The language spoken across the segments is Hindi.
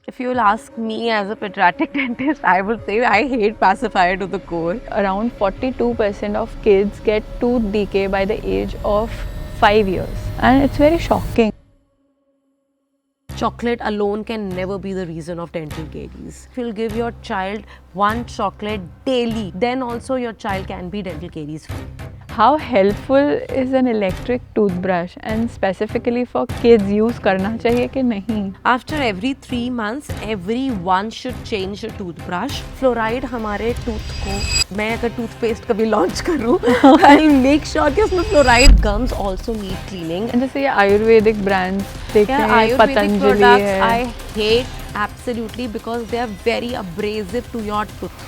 If you'll ask me as a pediatric dentist, I would say I hate pacifier to the core. Around 42% of kids get tooth decay by the age of 5 years, and it's very shocking. Chocolate alone can never be the reason of dental caries. If you'll give your child one chocolate daily, then also your child can be dental caries free. How helpful is an electric toothbrush, and specifically for kids use करना चाहिए कि नहीं? After every 3 months, everyone should change a toothbrush. Fluoride हमारे tooth को, मैं अगर toothpaste कभी launch करूँ, I'll make sure कि उसमें fluoride. Gums also need cleaning. जैसे ये आयुर्वेदिक ब्रांड्स देखते हैं, Ayurvedic पतंजलि products है. I hate absolutely because they are very abrasive to your tooth.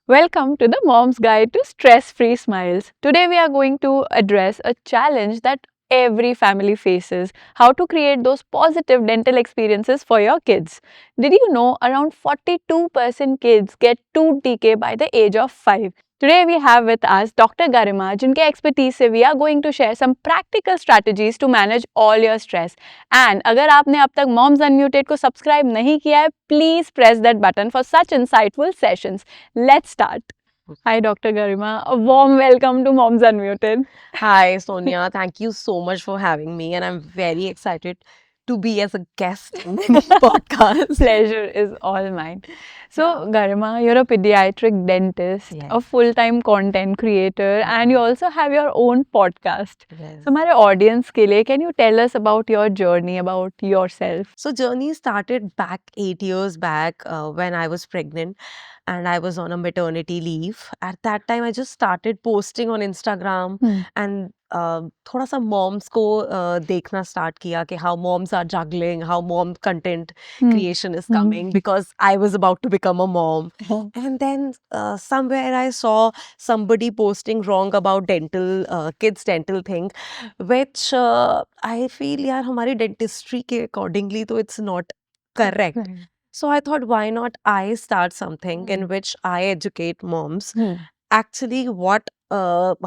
Welcome to the Mom's Guide to Stress-Free Smiles. Today we are going to address a challenge that every family faces: how to create those positive dental experiences for your kids. Did you know around 42% kids get tooth decay by the age of 5? Today we have with us Dr. Garima, जिनके expertise से we are going to share some practical strategies to manage all your stress. And अगर आपने अब तक Moms Unmuted को subscribe नहीं किया है, please press that button for such insightful sessions. Let's start. Hi, Dr. Garima. A warm welcome to Moms Unmuted. Hi, Sonia. Thank you so much for having me, and I'm very excited to be as a guest in this podcast. Pleasure is all mine. So, Garima, you're a pediatric dentist, a Yes. full-time content creator, and you also have your own podcast. Yes. So, हमारे audience के लिए, can you tell us about your journey, about yourself? So journey started back 8 years back when I was pregnant and I was on a maternity leave. At that time, I just started posting on Instagram and थोड़ा सा moms को देखना start किया कि how moms are juggling, how mom content creation is coming because I was about to become a mom. And then somewhere I saw somebody posting wrong about dental kids dental thing, which I feel यार हमारी dentistry के accordingly तो it's not correct. Right. So I thought, why not I start something in which I educate moms actually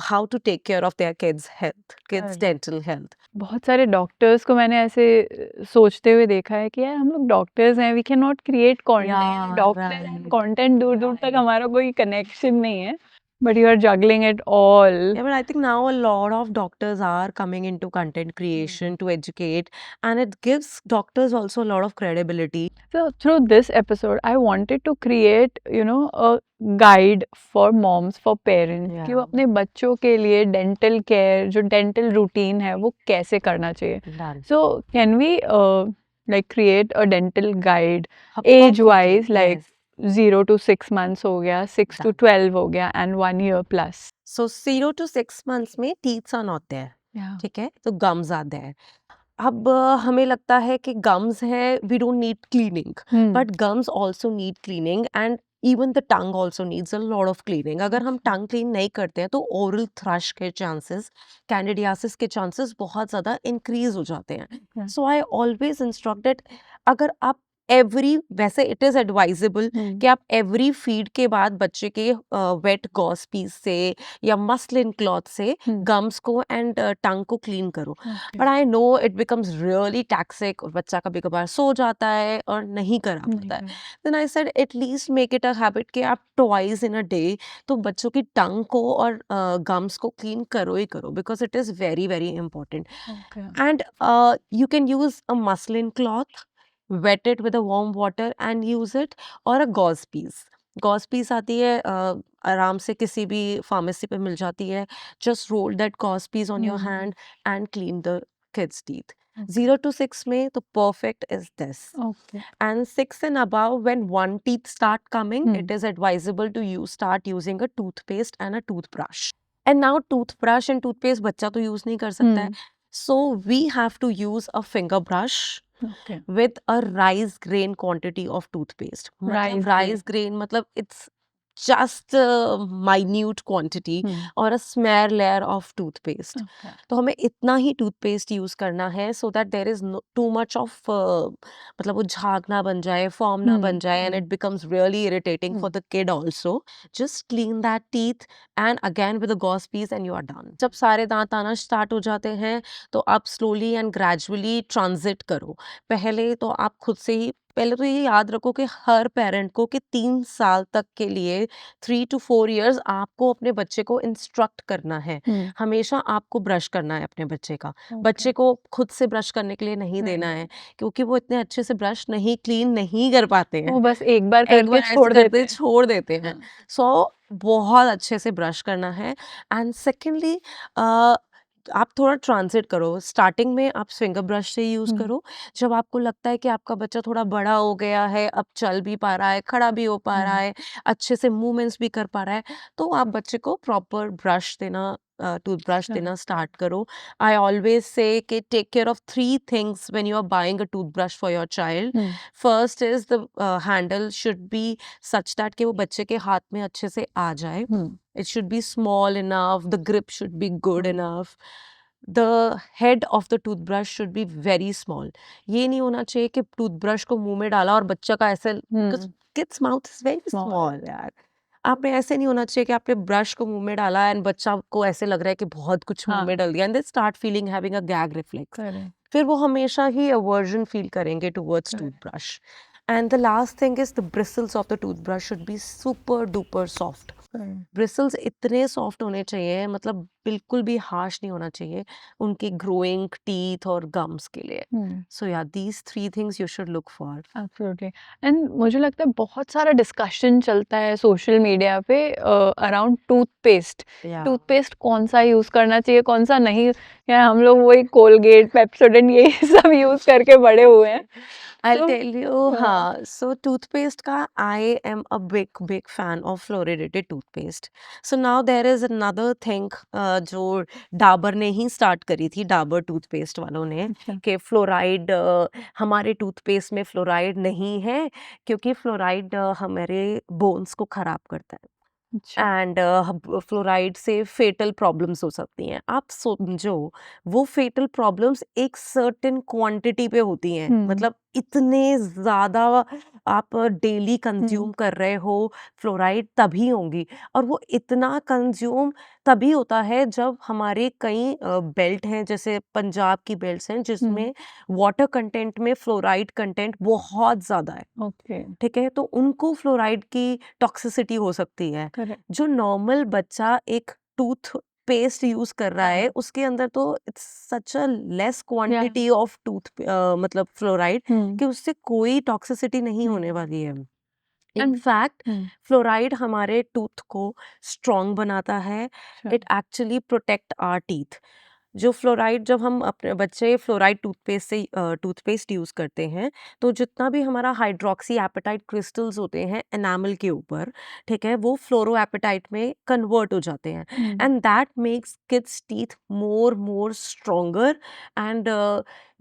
how to take care of their kids' health, kids' Correct. dental health. बहुत सारे डॉक्टर्स को मैंने ऐसे सोचते हुए देखा है कि यार हम लोग डॉक्टर्स हैं, we can not create content. Yeah, doctor and right. Content दूर दूर तक Right. हमारा कोई कनेक्शन नहीं है, but you are juggling it all. Yeah, but I think now a lot of doctors are coming into content creation to educate, and it gives doctors also a lot of credibility. So through this episode, I wanted to create, a guide for moms, for parents, कि वो Yeah. अपने बच्चों के लिए डेंटल केयर, जो डेंटल रूटीन है, वो कैसे करना चाहिए. Done. So can we like create a dental guide Perfectly, age wise, like yes. 0 to 6 months हो गया, 6 to Done. 12 हो गया, and 1 year plus? So 0 to 6 months में teeth are not there. Yeah. ठीक है, तो gums are there. अब हमें लगता है कि gums है, we don't need cleaning, but gums also need cleaning and even the tongue also needs a lot of cleaning. अगर हम tongue clean नहीं करते हैं तो oral thrush के chances, candidiasis के chances बहुत ज़्यादा increase हो जाते हैं. Okay. So I always instruct that अगर आप वैसे इट इज एडवाइजेबल कि आप एवरी फीड के बाद बच्चे के वेट गॉस पीस से या मसलिन क्लॉथ से गम्स को एंड टंग को क्लीन करो. But I know it becomes really टैक्सिक और बच्चा कभी कभार सो जाता है और नहीं करा पाता है. Then I said at least make it a habit कि आप ट्वाइस इन अ डे तो बच्चों की टंग को और गम्स को क्लीन करो ही करो because it is very very important. And you can use a muslin cloth, wet it with a warm water and use it, or a gauze piece. Gauze piece आती है आराम से किसी भी फार्मेसी पे मिल जाती है. Just roll that gauze piece on your hand and clean the kids' teeth. 0 to 6 में तो perfect is this. Okay. And 6 and above, when one teeth start coming, it is advisable to start using a toothpaste and a toothbrush. And now toothbrush and toothpaste बच्चा तो use नहीं कर सकता है. So we have to use a finger brush. Okay. with a rice grain quantity of toothpaste. Rice rice grain मतलब it's just a minute quantity or a smear layer of toothpaste. Okay. तो हमें इतना ही टूथपेस्ट यूज करना है so that there is no too much of मतलब वो झाग ना बन जाए, फॉर्म ना बन जाए, and it becomes really irritating for the kid also. Just clean that teeth and again with a gauze piece and you are done. जब सारे दांत आना स्टार्ट हो जाते हैं तो आप slowly and gradually transit करो. पहले तो आप खुद से ही पहले तो ये याद रखो कि हर पेरेंट को कि 3 साल तक के लिए 3 to 4 years आपको अपने बच्चे को इंस्ट्रक्ट करना है. हमेशा आपको ब्रश करना है अपने बच्चे का. बच्चे को खुद से ब्रश करने के लिए नहीं देना है क्योंकि वो इतने अच्छे से ब्रश नहीं क्लीन नहीं कर पाते हैं. वो बस एक बार एक करके बार ऐसे छोड़ करते देते हैं. छोड़ देते हैं. सो बहुत अच्छे से ब्रश करना है. एंड सेकेंडली आप थोड़ा ट्रांजिट करो. स्टार्टिंग में आप स्विंगर ब्रश से यूज करो. जब आपको लगता है कि आपका बच्चा थोड़ा बड़ा हो गया है, अब चल भी पा रहा है, खड़ा भी हो पा रहा है, अच्छे से मूवमेंट्स भी कर पा रहा है, तो आप बच्चे को प्रॉपर ब्रश देना, टूथब्रश देना स्टार्ट करो. आई ऑलवेज से कि take care of 3 things when you are buying a toothbrush for your child. First is the handle should be such that कि वो बच्चे के हाथ में अच्छे से आ जाए. It should be small enough. The grip should be good enough. The head of the toothbrush should be very small. ये नहीं होना चाहिए कि टूथब्रश को मुंह में डाला और बच्चा का ऐसे, because kids mouth is very small यार. आपने ऐसे नहीं होना चाहिए कि आपने ब्रश को मुंह में डाला एंड बच्चा को ऐसे लग रहा है कि बहुत कुछ मुंह में डाल दिया and they start feeling having a gag reflex. फिर वो हमेशा ही अवर्जन फील करेंगे towards toothbrush. And the last thing is the bristles of the toothbrush should be super duper soft. Bristles इतने सॉफ्ट होने चाहिए, मतलब बिल्कुल भी हार्श नहीं होना चाहिए उनके ग्रोइंग टीथ और गम्स के लिए. सो या these 3 things you should look for. Absolutely. And मुझे लगता है बहुत सारा डिस्कशन चलता है सोशल मीडिया पे अराउंड टूथपेस्ट. टूथपेस्ट कौन सा यूज करना चाहिए, कौन सा नहीं. या हम लोग वही कोलगेट, पेप्सोडेंट यही सब यूज करके बड़े हुए हैं. I'll tell you, हाँ. So toothpaste का I am a big fan of fluoridated toothpaste. So now there is another thing जो डाबर ने ही स्टार्ट करी थी, डाबर टूथपेस्ट वालों ने, कि फ्लोराइड हमारे टूथपेस्ट में फ्लोराइड नहीं है क्योंकि फ्लोराइड हमारे बोन्स को खराब करता है. एंड फ्लोराइड से फेटल प्रॉब्लम्स हो सकती हैं. आप समझो वो फेटल प्रॉब्लम्स एक सर्टेन क्वांटिटी पे होती हैं. मतलब इतने ज्यादा आप डेली कंज्यूम कर रहे हो फ्लोराइड तभी होंगी. और वो इतना कंज्यूम तभी होता है जब हमारे कई बेल्ट हैं, जैसे पंजाब की बेल्ट्स हैं जिसमें वाटर कंटेंट में फ्लोराइड कंटेंट बहुत ज्यादा है. ओके. ठीक है, तो उनको फ्लोराइड की टॉक्सिसिटी हो सकती है. जो नॉर्मल बच्चा एक टूथ पेस्ट यूज कर रहा है उसके अंदर तो it's such a less quantity of tooth मतलब फ्लोराइड कि उससे कोई टॉक्सिसिटी नहीं होने वाली है. इनफैक्ट फ्लोराइड हमारे टूथ को स्ट्रॉन्ग बनाता है. It actually protect our teeth. जो फ्लोराइड, जब हम अपने बच्चे फ्लोराइड टूथपेस्ट से टूथपेस्ट यूज करते हैं तो जितना भी हमारा हाइड्रोक्सी एपेटाइट क्रिस्टल्स होते हैं एनामल के ऊपर, ठीक है, वो फ्लोरो एपेटाइट में कन्वर्ट हो जाते हैं. And that makes kids teeth more stronger. And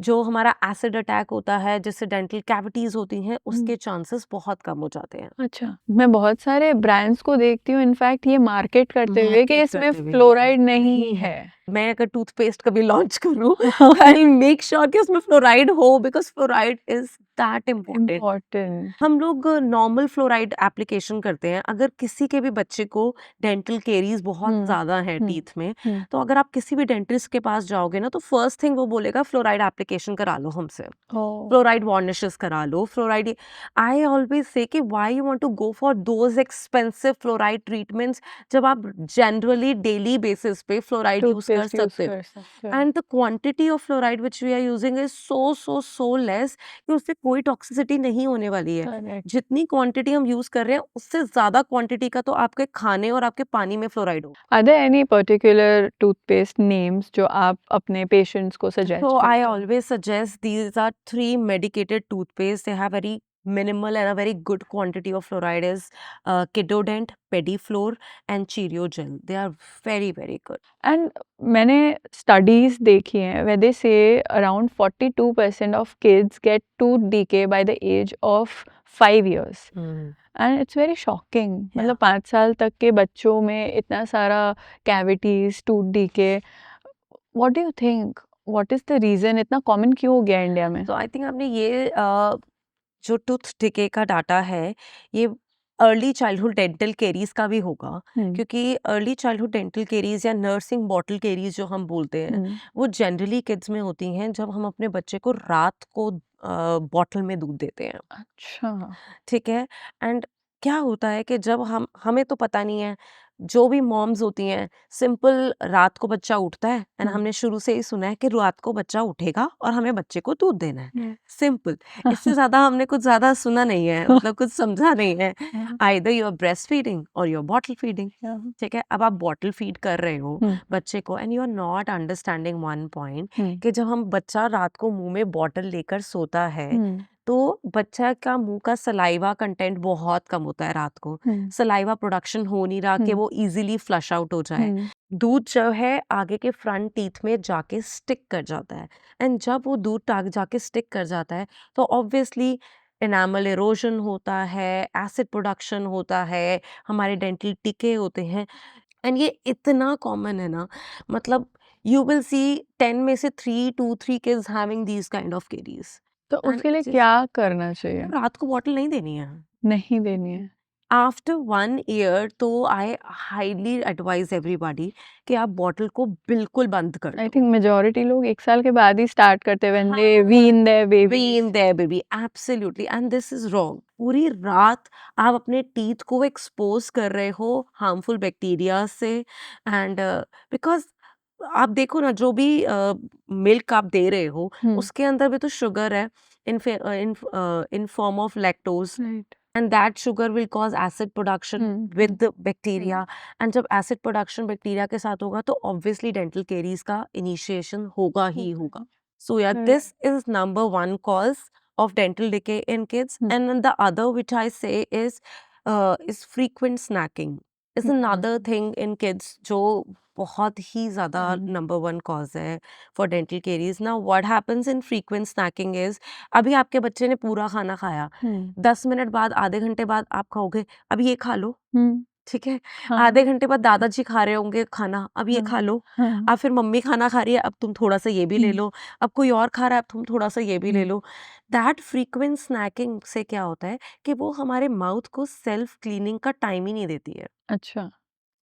जो हमारा एसिड अटैक होता है, जिससे डेंटल कैविटीज होती हैं, उसके चांसेस बहुत कम हो जाते हैं. अच्छा. मैं बहुत सारे ब्रांड्स को देखती हूँ इनफैक्ट ये मार्केट करते हुए कि इसमें फ्लोराइड नहीं है. मैं अगर टूथपेस्ट कभी लॉन्च करूँ आई मेक श्योर कि उसमें फ्लोराइड हो, because fluoride is that important. हम लोग नॉर्मल फ्लोराइड एप्लीकेशन करते हैं. अगर किसी के भी बच्चे को डेंटल केरीज बहुत ज्यादा है टीथ में, तो अगर आप किसी भी डेंटिस्ट के पास जाओगे ना, तो फर्स्ट थिंग वो बोलेगा फ्लोराइड एप्लीकेशन करा लो हमसे, फ्लोराइड वार्निशेस करा लो, फ्लोराइड. आई ऑलवेज से कि why you want to go for those expensive fluoride treatments जब आप जनरली डेली बेसिस पे फ्लोराइड यूज कर सकते हो. And the quantity of fluoride which we are using is so less कि उससे कोई टॉक्सिसिटी नहीं होने वाली है. जितनी क्वांटिटी हम यूज कर रहे हैं उससे ज्यादा क्वांटिटी का तो आपके खाने और आपके पानी में फ्लोराइड हो. Are there any particular toothpaste names जो आप अपने पेशेंट्स को सजेस्ट So करते I हो? always suggest these are 3 medicated toothpaste. They have very minimal and a very good quantity of fluoride is Kidodent, Pediflor and Cheerio Gel. They are very good. And मैंने studies देखी हैं where they say around 42% of kids get tooth decay by the age of 5 years. Hmm and it's very shocking, Yeah. मतलब 5 साल तक के बच्चों में इतना सारा cavities, tooth decay. What do you think, what is the reason, इतना कॉमन क्यों हो गया इंडिया में? तो आई थिंक आपने ये जो टूथ डिके का डाटा है, ये अर्ली चाइल्डहुड डेंटल केरीज का भी होगा, क्योंकि अर्ली चाइल्डहुड डेंटल केरीज या नर्सिंग बॉटल केरीज जो हम बोलते हैं, वो जनरली किड्स में होती हैं जब हम अपने बच्चे को रात को बॉटल में दूध देते हैं। अच्छा. ठीक है। एंड क्या होता है कि जब हमें तो पता नहीं है, जो भी मॉम्स होती हैं, सिंपल रात को बच्चा उठता है एंड हमने शुरू से ही सुना है कि रात को बच्चा उठेगा और हमें बच्चे को दूध देना है, सिंपल। इससे ज्यादा हमने कुछ ज्यादा सुना नहीं है, मतलब कुछ समझा नहीं है। Either you are breast feeding और यू आर बॉटल फीडिंग। ठीक है, अब आप बॉटल फीड कर रहे हो बच्चे को and you are not understanding one point कि जब हम बच्चा रात को मुंह में बॉटल लेकर सोता है, तो बच्चा का मुंह का सलाइवा कंटेंट बहुत कम होता है रात को। सलाइवा प्रोडक्शन हो नहीं रहा कि वो इजीली फ्लश आउट हो जाए। दूध जो है आगे के फ्रंट टीथ में जाके स्टिक कर जाता है, एंड जब वो दूध जाके स्टिक कर जाता है तो ऑब्वियसली एनामल इरोजन होता है, एसिड प्रोडक्शन होता है, हमारे डेंटल टिके होते हैं। एंड ये इतना कॉमन है ना, मतलब यू विल सी 10 में से 3 kids having these kind of caries. तो एंड उसके लिए इट इज क्या करना चाहिए? रात को बॉटल नहीं देनी है। नहीं देनी है. आफ्टर 1 ईयर तो आई हाईली एडवाइज एवरीबॉडी कि आप बॉटल को बिल्कुल बंद कर आई दो। थिंक मेजोरिटी लोग 1 साल के बाद ही स्टार्ट करते व्हेन दे हाँ, wean their baby. wean their baby, absolutely, and this is wrong। पूरी रात आप अपने टीथ को एक्सपोज कर रहे हो हार्मफुल बैक्टीरिया से, एंड बिकॉज आप देखो ना, जो भी मिल्क आप दे रहे हो उसके अंदर भी तो शुगर है, in form of lactose, right. and that sugar will cause acid production with the bacteria, and जब acid production bacteria के साथ होगा तो obviously dental caries का initiation होगा ही होगा। So yeah, Correct. this is number one cause of dental decay in kids, and then the other which I say is frequent snacking is another thing in kids जो बहुत ही ज़्यादा number one cause है for dental caries। Now what happens in frequent snacking is, अभी आपके बच्चे ने पूरा खाना खाया, 10 मिनट बाद, आधे घंटे बाद आप कहोगे अब ये खा लो, ठीक है। आधे घंटे बाद दादाजी खा रहे होंगे खाना, अब ये खा लो। अब फिर मम्मी खाना खा रही है, अब तुम थोड़ा सा ये भी ले लो। अब कोई और खा रहा है, अब तुम थोड़ा सा ये भी ले लो। दैट फ्रीक्वेंट स्नैकिंग से क्या होता है कि वो हमारे माउथ को सेल्फ क्लीनिंग का टाइम ही नहीं देती है। अच्छा.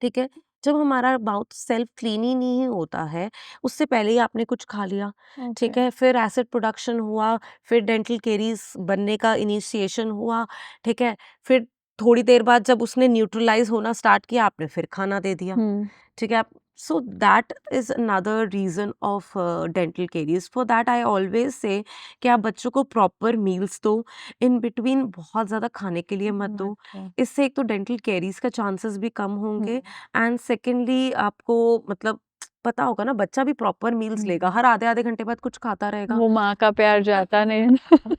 ठीक है, जब हमारा माउथ सेल्फ क्लीन ही नहीं होता है, उससे पहले ही आपने कुछ खा लिया, ठीक है, फिर एसिड प्रोडक्शन हुआ, फिर डेंटल केरीज बनने का इनिशिएशन हुआ, ठीक है, फिर थोड़ी देर बाद जब उसने न्यूट्रलाइज होना स्टार्ट किया, आपने फिर खाना दे दिया, ठीक है। So that is another reason of dental caries. For that I always say कि आप बच्चों को प्रॉपर मील्स दो, इन बिटवीन बहुत ज़्यादा खाने के लिए मत दो। इससे एक तो डेंटल केरीज का चांसेस भी कम होंगे, एंड सेकेंडली आपको मतलब पता होगा ना, बच्चा भी प्रॉपर मील्स लेगा, हर आधे आधे घंटे बाद कुछ खाता रहेगा। वो माँ का प्यार जाता नहीं है ना.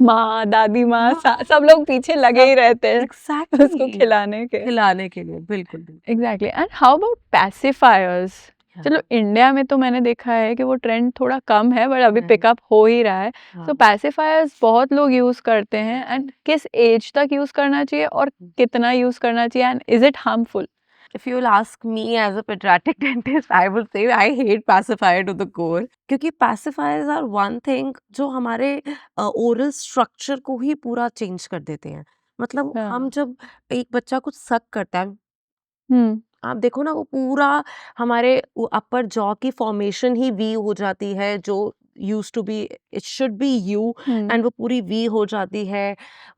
माँ, दादी माँ, सब लोग पीछे लगे ही रहते हैं एग्जैक्टली उसको खिलाने के. बिल्कुल बिल्कुल। Exactly. And how about pacifiers? चलो इंडिया में तो मैंने देखा है कि वो ट्रेंड थोड़ा कम है, बट अभी पिकअप हो ही रहा है. तो पैसिफायर्स बहुत लोग यूज करते हैं, एंड किस एज तक यूज करना चाहिए और कितना यूज करना चाहिए, and is it harmful? If you'll ask me as a pediatric dentist, I would say I hate pacifier to the core, क्योंकि pacifiers are one thing जो हमारे oral structure को ही पूरा change कर देते हैं। मतलब हम जब एक बच्चा कुछ सक करता है, आप देखो ना, वो पूरा हमारे अपर जॉ की फॉर्मेशन ही वी हो जाती है, जो use to be, it should be U, and वो पूरी वी हो जाती है।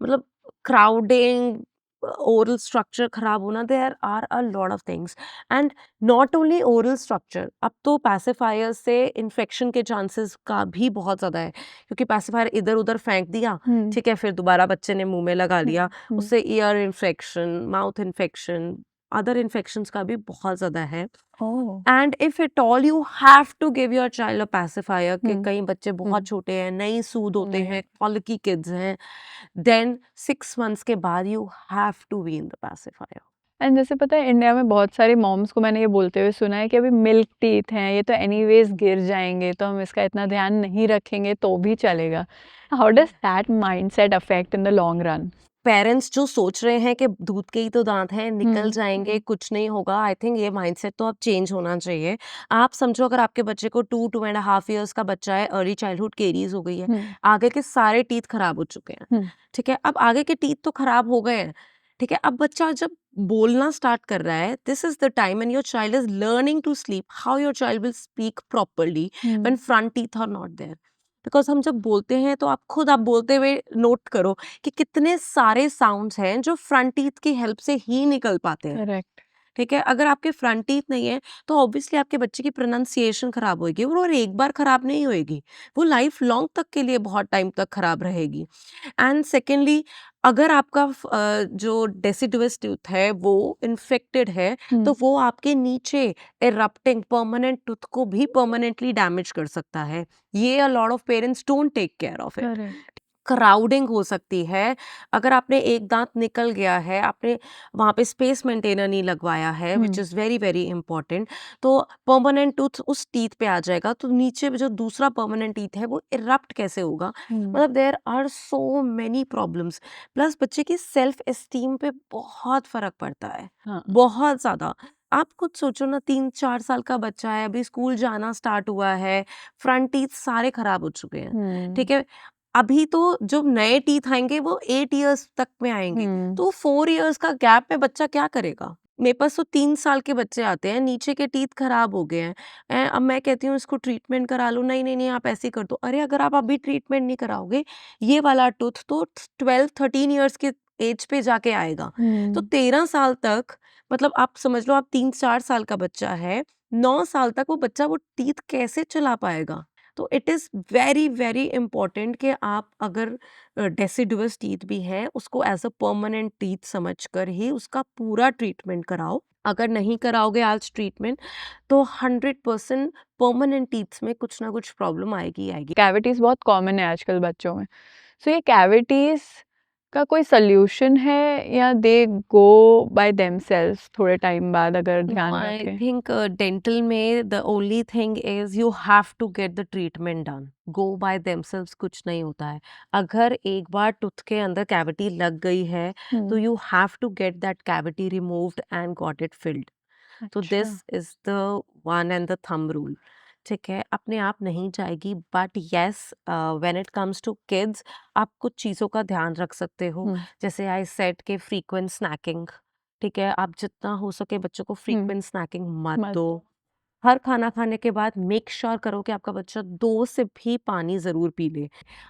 मतलब क्राउडिंग, ओरल स्ट्रक्चर खराब होना, there are a lot of things, and not only oral structure, अब तो पैसिफायर से इन्फेक्शन के चांसेस का भी बहुत ज़्यादा है, क्योंकि पैसिफायर इधर उधर फेंक दिया, ठीक है, फिर दोबारा बच्चे ने मुंह में लगा लिया, उससे ear infection, mouth infection, other infections का भी बहुत ज़्यादा है। And if it all you have to give your child a pacifier, कि कई बच्चे बहुत छोटे हैं, नई सूद होते हैं, कॉलिकी किड्स हैं, देन 6 months के बाद you have to wean the pacifier. And जैसे पता है इंडिया में बहुत सारी मॉम्स को मैंने ये बोलते हुए सुना है कि अभी मिल्क टीथ हैं, ये तो एनीवेज गिर जाएंगे, तो हम इसका इतना ध्यान नहीं रखेंगे तो भी चलेगा. How does that mindset affect in the long run? Parents जो सोच रहे हैं कि दूध के ही तो दांत हैं, निकल जाएंगे, कुछ नहीं होगा, आई थिंक ये माइंडसेट तो अब चेंज होना चाहिए. आप समझो अगर आपके बच्चे को 2.5 years का बच्चा है, अर्ली चाइल्डहुड केरीज हो गई है, आगे के सारे टीथ खराब हो चुके हैं, ठीक है, अब आगे के टीथ तो खराब हो गए हैं, ठीक है, अब बच्चा जब बोलना स्टार्ट कर रहा है, this is the time and your child is learning to sleep how your child will speak properly when front teeth are not there. Because हम जब बोलते हैं तो आप बोलते हुए नोट करो कि कितने सारे साउंड्स हैं जो फ्रंट टीथ की हेल्प से ही निकल पाते हैं. करेक्ट. ठीक है, अगर आपके फ्रंट टीथ नहीं है तो ऑब्वियसली आपके बच्चे की प्रोनाउंसिएशन खराब होगी, और एक बार खराब नहीं होएगी, वो लाइफ लॉन्ग तक के लिए बहुत टाइम तक खराब रहेगी. एंड सेकेंडली, अगर आपका जो डेसिडुअस टूथ है वो इन्फेक्टेड है, तो वो आपके नीचे इरप्टिंग परमानेंट टूथ को भी परमानेंटली डैमेज कर सकता है. ये a lot of parents don't take care of it. Correct. Crowding हो सकती है, अगर आपने एक दांत निकल गया है, आपने वहाँ पे स्पेस मेंटेनर नहीं लगवाया है, which is very very important, तो परमानेंट टूथ उस टीथ पे आ जाएगा, तो नीचे जो दूसरा परमानेंट टीथ है वो इरप्ट कैसे होगा. मतलब there are so many problems. Plus बच्चे की सेल्फ एस्टीम पे बहुत फर्क पड़ता है, हाँ. बहुत ज़्यादा. आप खुद सोचो ना, 3-4 साल का बच्चा है, अभी स्कूल जाना स्टार्ट हुआ है, फ्रंट टीथ सारे खराब हो चुके हैं, ठीक है, अभी तो जो नए टीथ आएंगे वो 8 years तक में आएंगे, तो 4 years का गैप में बच्चा क्या करेगा. मेरे पास तो 3 साल के बच्चे आते हैं, नीचे के टीथ खराब हो गए हैं, अब मैं कहती हूँ इसको ट्रीटमेंट करा लो, नहीं नहीं नहीं आप ऐसे ही कर दो. अरे अगर आप अभी ट्रीटमेंट नहीं कराओगे, ये वाला टूथ तो 12-13 years के एज पे जाके आएगा, तो 13 साल तक, मतलब आप समझ लो, आप 3-4 साल का बच्चा है, 9 साल तक वो बच्चा वो टीथ कैसे चला पाएगा. तो it is very very important कि आप अगर डेसिडुअस टीथ भी है, उसको एज अ परमानेंट टीथ समझकर ही उसका पूरा ट्रीटमेंट कराओ. अगर नहीं कराओगे आज ट्रीटमेंट, तो 100% परमानेंट टीथ्स में कुछ ना कुछ प्रॉब्लम आएगी ही आएगी. कैविटीज बहुत कॉमन है आजकल बच्चों में. सो ये कैविटीज का कोई सॉल्यूशन है या दे गो बाय देमसेल्व्स थोड़े टाइम बाद अगर ध्यान आई रखें? थिंक डेंटल में the only thing is you have to get the treatment done. Go by themselves कुछ नहीं होता है. अगर एक बार टूथ के अंदर कैविटी लग गई है, तो you have to get that cavity removed and got it filled. तो अच्छा. This is the one and the thumb rule. ठीक है, अपने आप नहीं जाएगी, but yes, when it comes to kids, आप कुछ चीज़ों का ध्यान रख सकते हो. जैसे आई सेड के फ्रीक्वेंट स्नैकिंग, ठीक है, आप जितना हो सके बच्चों को फ्रीक्वेंट स्नैकिंग मत मत. दो. हर खाना खाने के बाद मेक श्योर करो कि आपका बच्चा 2 सिप भी पानी ज़रूर पी ले.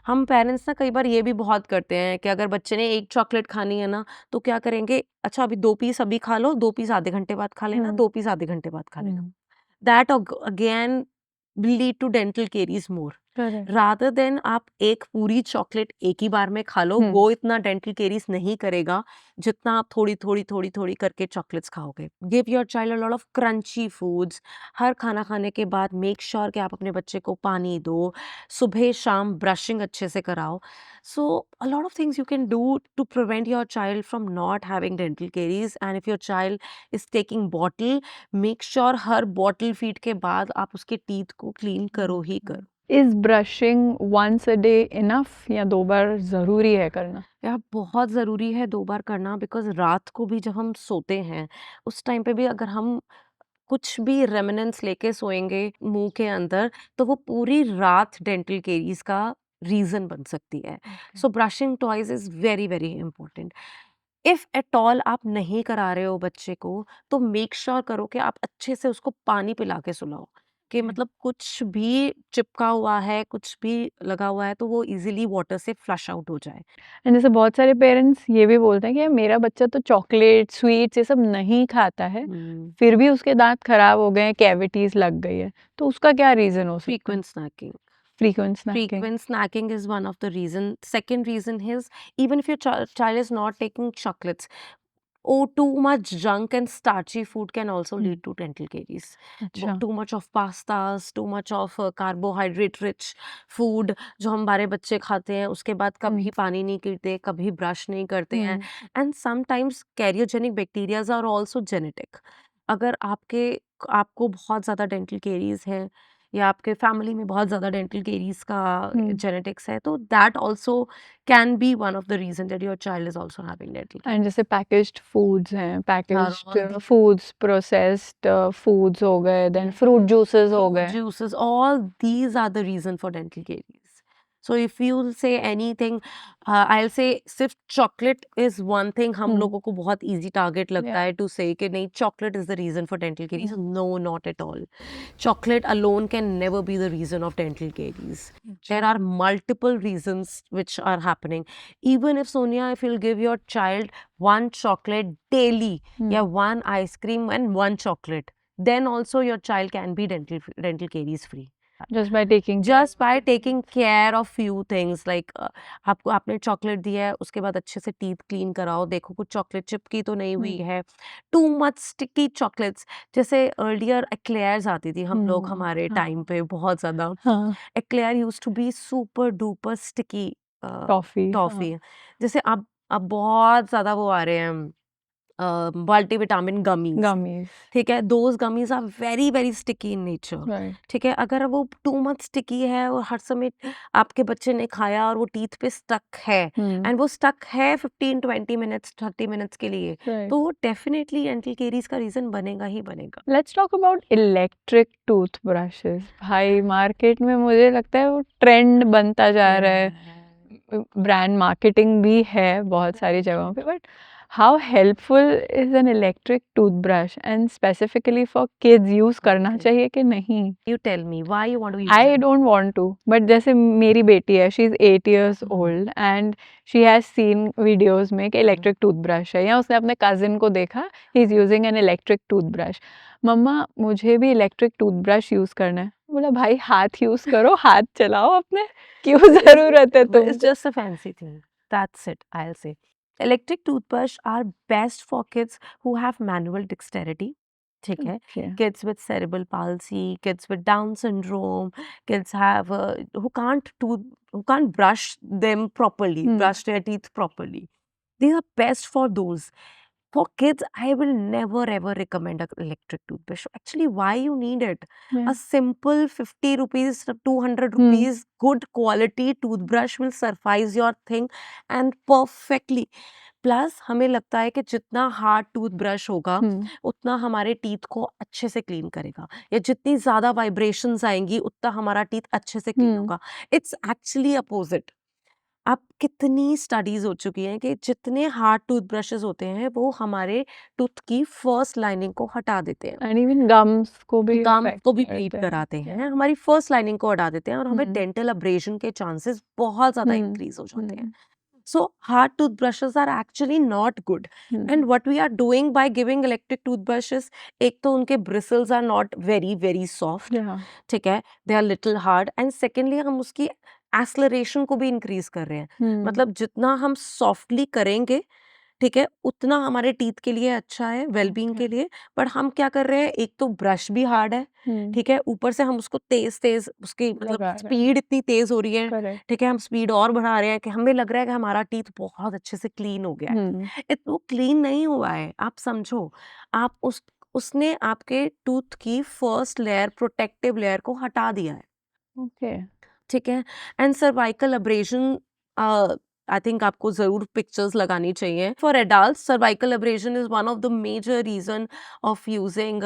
हम पेरेंट्स ना कई बार ये भी बहुत करते हैं कि अगर बच्चे ने एक चॉकलेट खानी है ना, तो क्या करेंगे, अच्छा अभी 2 पीस अभी खा लो, 2 पीस आधे घंटे बाद खा लेना, 2 पीस आधे घंटे बाद खा लेना. That again will lead to dental caries more. Correct. Rather than आप एक पूरी चॉकलेट एक ही बार में खा लो, वो इतना डेंटल केरीज नहीं करेगा जितना आप थोड़ी थोड़ी थोड़ी थोड़ी करके चॉकलेट्स खाओगे. Give your child a lot of crunchy foods. हर खाना खाने के बाद मेक श्योर कि आप अपने बच्चे को पानी दो, सुबह शाम ब्रशिंग अच्छे से कराओ. So a lot of things you can do to prevent your child from not having dental caries. And if your child is taking bottle, make sure हर बॉटल फीड के बाद आप उसके टीथ को क्लीन करो ही करो. Is brushing once a day enough या 2 बार जरूरी है करना? यार बहुत ज़रूरी है 2 बार करना, बिकॉज रात को भी जब हम सोते हैं, उस टाइम पे भी अगर हम कुछ भी रेमिनेंस लेके सोएंगे मुंह के अंदर, तो वो पूरी रात डेंटल केरीज का रीज़न बन सकती है. So brushing toys is very very important. If at all आप नहीं करा रहे हो बच्चे को, तो मेक श्योर करो कि आप अच्छे से उसको पानी पिला के सुलाओ, कि मतलब कुछ भी चिपका हुआ है, कुछ भी लगा हुआ है, तो वो इजीली वाटर से फ्लश आउट हो जाए. एंड जैसे बहुत सारे पेरेंट्स ये भी बोलते हैं कि मेरा बच्चा तो चॉकलेट स्वीट्स ये सब नहीं खाता है, फिर भी उसके दांत खराब हो गए हैं, कैविटीज लग गई है, तो उसका क्या रीजन हो सकता है? Frequent snacking. Frequent snacking. Frequent snacking is one of the reason. Second reason is, even if your child is not taking chocolates, too much junk and starchy food can also lead to dental caries. अच्छा Too much of pastas, too much of carbohydrate rich food जो हमारे बच्चे खाते हैं, उसके बाद कभी पानी नहीं पीते, कभी ब्रश नहीं करते हैं, and sometimes cardiogenic bacteria are also genetic. अगर आपको बहुत ज़्यादा डेंटल केरीज है या आपके फैमिली में बहुत ज़्यादा डेंटल केरीज का जेनेटिक्स है, तो that also can be one of the reason that your child is also having dental and जैसे पैकेज्ड फूड्स हैं, all packaged foods, processed foods हो गए, देन फ्रूट जूसेस हो गए. juices, all these are the reason for dental caries. So if you'll say anything, I'll say सिर्फ chocolate is one thing हम लोगों को बहुत easy target लगता है to say कि नहीं chocolate is the reason for dental caries. No, not at all. Chocolate alone can never be the reason of dental caries. There are multiple reasons which are happening. Even if Sonia, if you'll give your child one chocolate daily, yeah, one ice cream and one chocolate, then also your child can be dental caries free. Just by taking care of few things like आपको आपने चॉकलेट दिया है, उसके बाद अच्छे से टीथ क्लीन कराओ, देखो कुछ चॉकलेट चिपकी तो नहीं हुई है. टू मच स्टिकी चॉकलेट्स, जैसे अर्लियर एक्लेयर्स आती थी हम लोग हमारे टाइम पे बहुत ज्यादा. Eclair used to be super duper sticky toffee. जैसे अब बहुत ज्यादा वो आ रहे हैं मल्टीविटामिन गमीज. ठीक है, those gummies are very very sticky in nature. ठीक है, अगर वो टू मच स्टिकी है और हर समय आपके बच्चे ने खाया और वो टीथ पे स्टक है एंड वो स्टक है 15-20 मिनट्स 30 मिनट्स के लिए, तो वो डेफिनेटली डेंटल केरीज का रीजन बनेगा ही बनेगा. Let's talk about electric tooth brushes. भाई मार्केट में मुझे लगता है वो ट्रेंड बनता जा रहा है, ब्रांड मार्केटिंग भी है बहुत सारी जगहों पे, but how helpful is an electric toothbrush and specifically for kids use करना चाहिए कि नहीं? You tell me why you want to use I it. don't want to, but जैसे मेरी बेटी है, she is 8 years old and she has seen videos में कि electric toothbrush है, या उसने अपने cousin को देखा he is using an electric toothbrush. मम्मा मुझे भी electric toothbrush use करना है. बोला भाई हाथ use करो, हाथ चलाओ अपने, क्यों जरूरत है But it's तुमको? just a fancy thing. That's it, I'll say. Electric toothbrush are best for kids who have manual dexterity. ठीक है, Okay. kids with cerebral palsy, kids with Down syndrome, kids have who can't brush them properly, brush their teeth properly. These are best for those. For kids, I will never ever recommend an electric toothbrush. Actually, why you need it? Yeah. A simple 50 rupees, 200 rupees, good quality toothbrush will suffice your thing and perfectly. Plus हमें लगता है कि जितना हार्ड टूथब्रश होगा उतना हमारे टीथ को अच्छे से क्लीन करेगा, या जितनी ज्यादा वाइब्रेशंस आएंगी उतना हमारा टीथ अच्छे से क्लीन होगा. It's actually opposite. अब कितनी स्टडीज हो चुकी हैं कि जितने हार्ड टूथब्रशेस होते हैं वो हमारे टूथ की फर्स्ट लाइनिंग को हटा देते हैं, And even gums को भी गम affect को भी करते ब्लीड हैं. कराते हैं, हमारी फर्स्ट लाइनिंग को हटा देते हैं और हमें डेंटल अब्रेजन के चांसेस बहुत ज्यादा इंक्रीज हो जाते हैं. So hard toothbrushes are actually not good. And what we are doing by giving electric toothbrushes, एक तो उनके bristles are not very very soft. Yeah. ठीक है, they are little hard. And secondly हम उसकी acceleration को भी increase कर रहे हैं. मतलब जितना हम softly करेंगे, ठीक है, उतना हमारे टीथ के लिए अच्छा है, वेलबींग के लिए. बट हम क्या कर रहे हैं, एक तो ब्रश भी हार्ड है, ठीक है, ऊपर से हम उसको तेज तेज उसकी मतलब स्पीड इतनी तेज हो रही है, ठीक है, हम स्पीड और बढ़ा रहे हैं कि हमें लग रहा है कि हमारा टीथ बहुत अच्छे से क्लीन हो गया है. वो क्लीन नहीं हुआ है, आप समझो. आप उसने आपके टूथ की फर्स्ट लेयर, प्रोटेक्टिव लेयर को हटा दिया है. Okay. ठीक है. And cervical abrasion, I think आपको जरूर पिक्चर्स लगानी चाहिए. For adult cervical abrasion is one of the major reason of using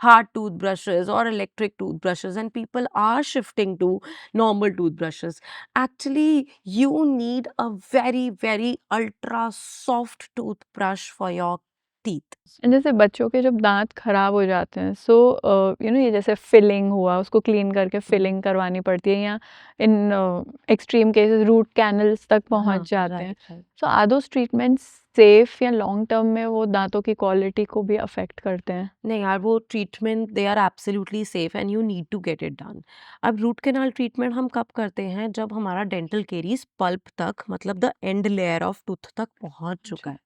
hard tooth brushes और electric tooth brushes, and people are shifting to normal tooth brushes. Actually you need a very very ultra soft tooth brush for your teeth. जैसे बच्चों के जब दांत खराब हो जाते हैं, सो ये जैसे फिलिंग हुआ, उसको क्लीन करके फिलिंग करवानी पड़ती है, या in extreme cases root canals तक पहुंच जाते हैं. So are those treatments safe, या लॉन्ग टर्म में वो दांतों की क्वालिटी को भी अफेक्ट करते हैं? नहीं यार, वो treatment they are absolutely safe and you need to get it done. अब रूट कैनाल ट्रीटमेंट हम कब करते हैं, जब हमारा डेंटल केरीज पल्प तक, मतलब the end layer of tooth तक पहुंच चुका है.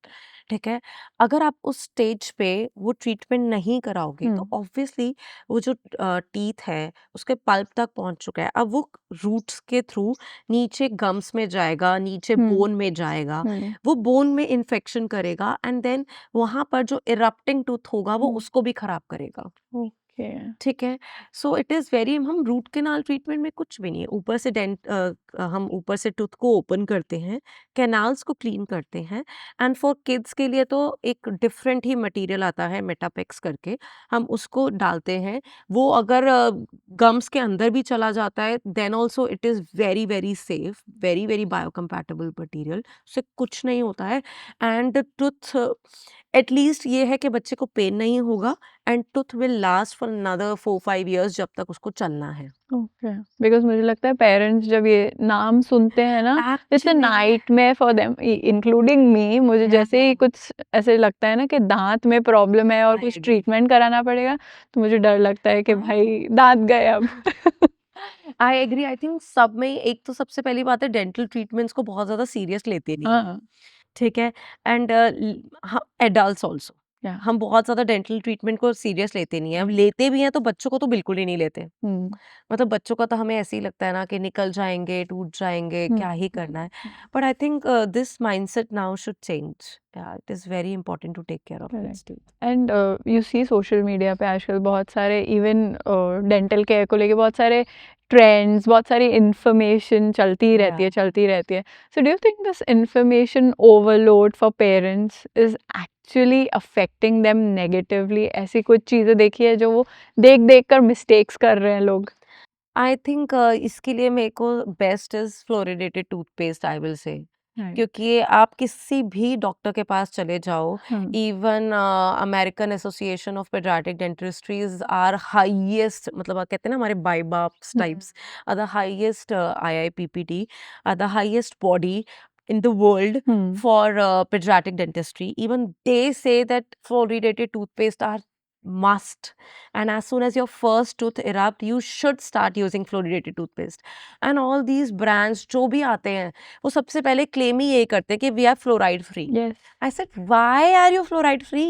ठीक है, अगर आप उस स्टेज पे वो ट्रीटमेंट नहीं कराओगे तो ऑब्वियसली वो जो टीथ है उसके पल्प तक पहुंच चुका है, अब वो रूट्स के थ्रू नीचे गम्स में जाएगा, नीचे बोन में जाएगा, वो बोन में इन्फेक्शन करेगा एंड देन वहां पर जो इरप्टिंग टूथ होगा वो उसको भी खराब करेगा। ओके। ठीक है, सो इट इज़ वेरी, हम रूट कैनाल ट्रीटमेंट में कुछ भी नहीं है, ऊपर से हम ऊपर से टूथ को ओपन करते हैं, कैनाल्स को क्लीन करते हैं एंड फॉर किड्स के लिए तो एक डिफरेंट ही मटेरियल आता है मेटापेक्स करके, हम उसको डालते हैं। वो अगर गम्स के अंदर भी चला जाता है then also it is very very safe, very very biocompatible material, उससे कुछ नहीं होता है एंड टूथ एटलीस्ट ये है कि बच्चे को पेन नहीं होगा and tooth will last for another 4-5 years जब तक उसको चलना है। ओके, बिकॉज मुझे लगता है पेरेंट्स जब ये नाम सुनते हैं ना, it's a actually nightmare for them, including me. मुझे जैसे ही कुछ ऐसे लगता है ना कि दांत में प्रॉब्लम है और आई कुछ एग्री। ट्रीटमेंट कराना पड़ेगा, तो मुझे डर लगता है कि भाई दांत गए अब। आई एग्री, आई थिंक सब में एक तो सबसे पहली बात है डेंटल ट्रीटमेंट्स को बहुत ज़्यादा सीरियस लेते नहीं है, हाँ, ठीक है? एंड एडल्ट्स ऑल्सो, या हम बहुत ज़्यादा डेंटल ट्रीटमेंट को सीरियस लेते नहीं हैं, अब लेते भी हैं तो बच्चों को तो बिल्कुल ही नहीं लेते। मतलब बच्चों का तो हमें ऐसे ही लगता है ना कि निकल जाएँगे, टूट जाएँगे, क्या ही करना है। But I think this mindset now should change. या it is very important to take care of kids correct. Teeth. And you see social media पे आजकल बहुत सारे इवन डेंटल केयर को लेके बहुत सारे ट्रेंड्स, बहुत सारी इंफॉर्मेशन चलती रहती है। So do you think this information overload for parents is actually affecting them negatively? ऐसी कुछ चीज़ें देखी है जो वो देख देख कर मिस्टेक्स कर रहे हैं लोग? आई थिंक इसके लिए मेरे को best is fluoridated toothpaste I will say, right. क्योंकि आप किसी भी डॉक्टर के पास चले जाओ, even American Association of Paediatric Dentistries are highest, मतलब कहते हैं ना हमारे बाइबाप्स types are the highest, IIPPT are the highest body in the world for pediatric dentistry. Even they say that fluoridated toothpaste are must, and as soon as your first tooth erupt you should start using fluoridated toothpaste. And all these brands जो भी आते हैं वो सबसे पहले क्लेम ही ये करते हैं कि we are fluoride free. Yes. I said why are you fluoride free?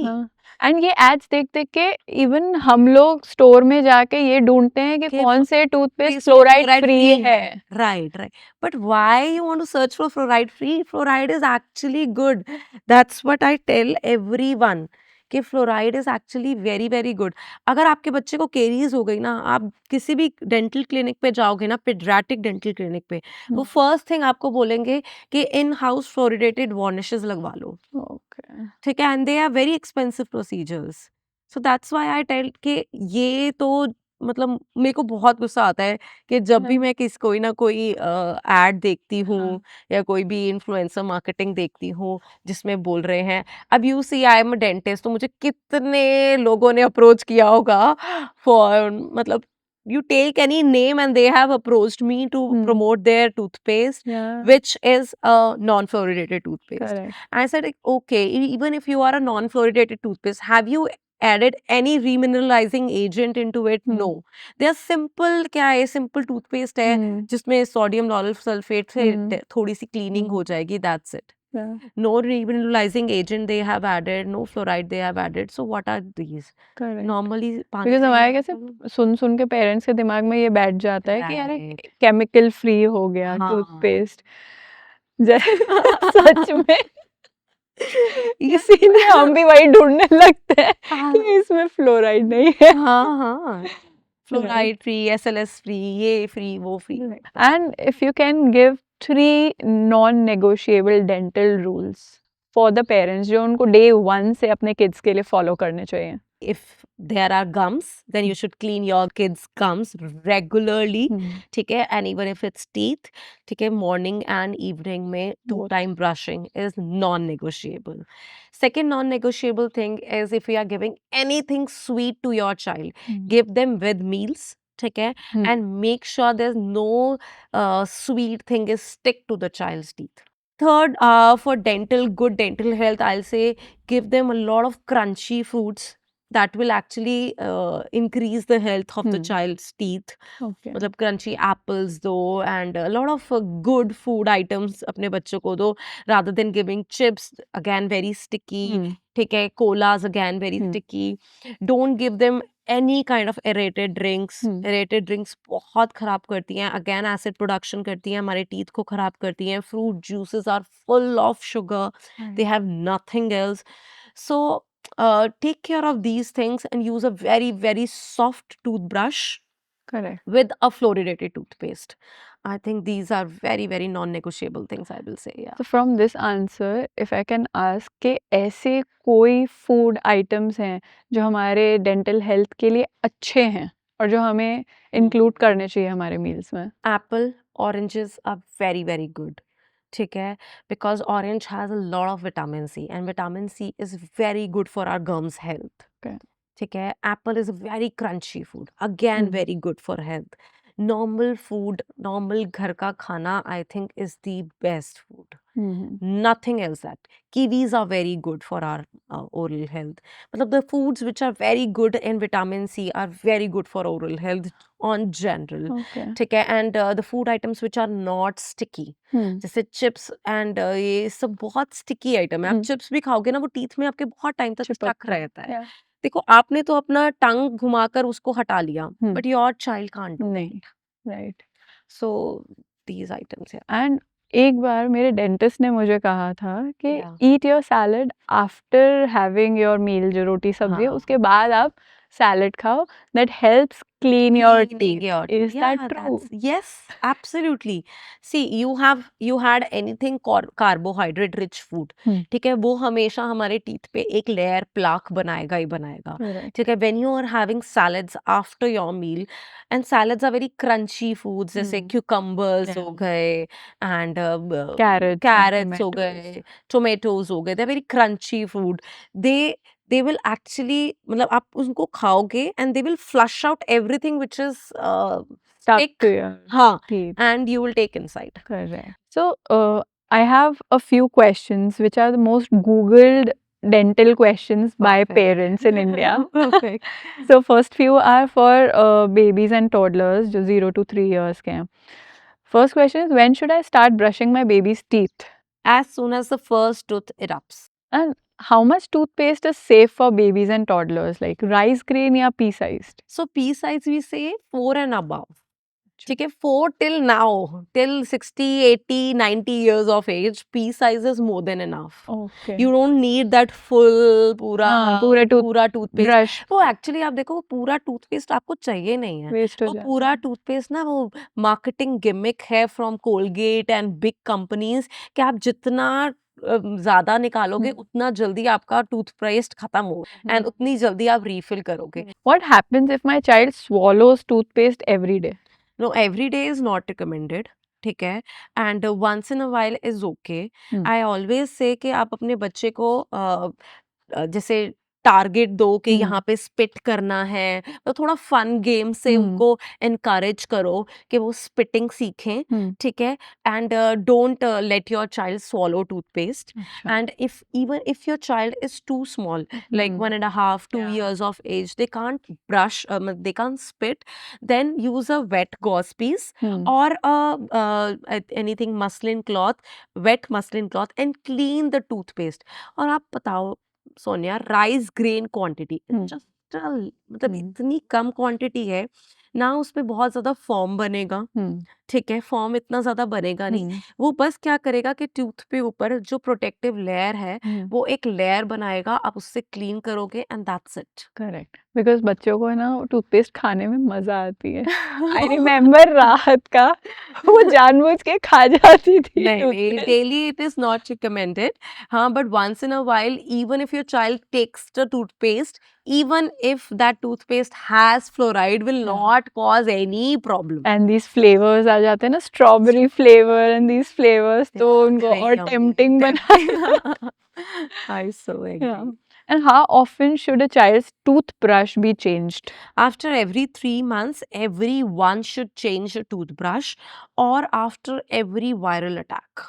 And ये एड्स देख देख के इवन हम लोग स्टोर में जाके ये ढूंढते हैं कि कि कौन से toothpaste paste fluoride fluoride free free है। है, right right, but why you want to search for fluoride free? Fluoride is actually good, that's what I tell everyone कि fluoride is actually very very good. अगर आपके बच्चे को केरीज हो गई ना, आप किसी भी डेंटल क्लिनिक पे जाओगे ना, पेडियाट्रिक डेंटल क्लिनिक पे, वो फर्स्ट थिंग आपको बोलेंगे कि इन हाउस फ्लोरिडेटेड वार्निशेस लगवा लो, ओके। ठीक है? And they are very expensive procedures, so that's why I tell कि ये तो, मतलब मेरे को बहुत गुस्सा आता है कि जब भी मैं किस कोई ना कोई एड देखती हूँ या कोई भी इन्फ्लुएंसर मार्केटिंग देखती हूँ जिसमें बोल रहे हैं, अब you see I am a dentist, तो मुझे कितने लोगों ने अप्रोच किया होगा फॉर, मतलब you take any name and they have approached me to promote their toothpaste Yeah, which is a non-fluoridated toothpaste. correct. I said, like, okay, even if you are a non-fluoridated toothpaste, have you added any remineralizing agent into it? No. They are simple, क्या है, simple toothpaste है जिसमें सोडियम लॉरेल सल्फेट से थोड़ी सी क्लीनिंग हो जाएगी, that's it. Yeah, No remineralizing agent they have added, no fluoride they have added. So what are these? correct. Normally पानी बिकॉज से हमारे कैसे सुन सुन के पेरेंट्स के दिमाग में ये बैठ जाता है कि यार राइट, केमिकल फ्री हो गया हाँ टूथपेस्ट। सच में इसीलिए हम भी वही ढूंढने लगते हैं कि इसमें फ्लोराइड नहीं है। हाँ हाँ, right. Fluoride free, SLS free, ये फ्री, वो free. And if you can give 3 non negotiable dental rules for the parents जो उनको डे 1 से अपने किड्स के लिए फॉलो करने चाहिए। If there are gums, then you should clean your kids' gums regularly, ठीक है? And even if it's teeth, ठीक है? Morning and evening में 2 Both. time brushing is non-negotiable. Second non-negotiable thing is if you are giving anything sweet to your child, give them with meals, ठीक है? And make sure there's no sweet thing is stick to the child's teeth. Third, for good dental health, I'll say give them a lot of crunchy foods. that will actually increase the health of the child's teeth. Okay. मतलब crunchy apples दो and a lot of good food items अपने बच्चों को दो, rather than giving chips, again very sticky. ठीक है, colas again very sticky. Don't give them any kind of aerated drinks. Aerated drinks बहुत खराब करती हैं, again acid production करती हैं, हमारे teeth को खराब करती हैं. Fruit juices are full of sugar. They have nothing else. So take care of these things and use a very, very soft toothbrush Correct. with a fluoridated toothpaste. I think these are very, very non-negotiable things, I will say. Yeah. So from this answer, if I can ask कि ऐसे कोई food items हैं जो हमारे dental health के लिए अच्छे हैं और जो हमें include करने चाहिए हमारे meals में? Apple, oranges are very, very good. ठीक है, because orange has a lot of vitamin C and vitamin C is very good for our gums health. Okay. ठीक है, apple is a very crunchy food, again very good for health. Normal food, normal घर का खाना, I think is the best food. Nothing else that. Kiwis are very good for our oral health. मतलब the foods which are very good in vitamin C are very good for oral health on general. Okay. ठीक है, and the food items which are not sticky, जैसे chips and ये सब बहुत sticky item है. आप chips भी खाओगे ना, वो teeth में आपके बहुत time तक stuck रहता है. देखो, आपने तो अपना टंग घुमाकर उसको हटा लिया, but your child can't do नहीं. it. Right. So these items, yeah. And एक बार मेरे डेंटिस्ट ने मुझे कहा था कि Yeah. eat your salad after having your meal, जो रोटी सब्जी है हाँ. उसके बाद आप salad खाओ, that helps clean your Cleaning teeth. your Is yeah, that true? yes, absolutely. See, you had anything carbohydrate rich food. ठीक है, वो हमेशा हमारे teeth पे एक layer plaque बनाएगा ही बनाएगा. Correct. ठीक है, when you are having salads after your meal, and salads are very crunchy foods, जैसे cucumbers हो गए and carrots हो गए, tomatoes हो गए, they're very crunchy food. They will actually, मतलब आप उनको खाओगे and they will flush out everything which is Stuck thick, to your हाँ, teeth. and you will take inside. Correct. So I have a few questions which are the most Googled dental questions by Perfect. parents in India. Perfect. So first few are for babies and toddlers जो 0 to 3 years के हैं. First question is, when should I start brushing my baby's teeth? As soon as the first tooth erupts. And how much toothpaste is safe for babies and toddlers, like rice grain या pea-sized? So pea size we say 4 and above. ठीक है, 4 till now, till 60, 80, 90 years of age, pea size is more than enough. Okay. You don't need that full पूरा पूरा toothpaste. brush. वो एक्चुअली आप देखो, वो पूरा टूथपेस्ट आपको चाहिए नहीं है. Waste हो वो जाता पूरा टूथपेस्ट ना, वो मार्केटिंग गिमिक है from Colgate and big companies कि आप जितना ज्यादा निकालोगे उतना जल्दी आपका टूथपेस्ट खत्म हो एंड उतनी जल्दी आप रीफिल करोगे. What happens if my child swallows toothpaste every day? No, every day is not recommended. ठीक है, and once in a while is okay. I always say कि आप अपने बच्चे को जैसे टारगेट दो कि यहाँ पे स्पिट करना है, तो थोड़ा फन गेम से उनको एनकरेज करो कि वो स्पिटिंग सीखें. ठीक है, and don't let your child swallow toothpaste. And if your child is too small, like 1.5, 2 years of age, they can't brush, they can't spit, then use a wet gauze piece or anything muslin cloth, wet muslin cloth, and clean the toothpaste. और आप बताओ Sonia, rice grain quantity just मतलब इतनी कम क्वांटिटी है ना, उसमें बहुत ज्यादा फॉर्म बनेगा. ठीक है, फॉर्म इतना ज्यादा बनेगा नहीं. वो बस क्या करेगा कि टूथ पे ऊपर जो प्रोटेक्टिव लेयर है वो एक लेयर बनाएगा, आप उससे क्लीन करोगे and that's it. Correct, because बच्चों को ना टूथपेस्ट खाने में मजा आती है. आई रिमेम्बर राहत का, वो जानबूझ के खा जाती थी. नहीं, daily it is not recommended. हाँ, but once in a while, even if your child takes the toothpaste, even if that toothpaste has fluoride, will not cause any problem. And these flavors आ जाते हैं ना, strawberry flavor and these flavors, तो उनको और tempting बना. I so agree. And how often should a child's toothbrush be changed? After every 3 months, everyone should change a toothbrush, or after every viral attack.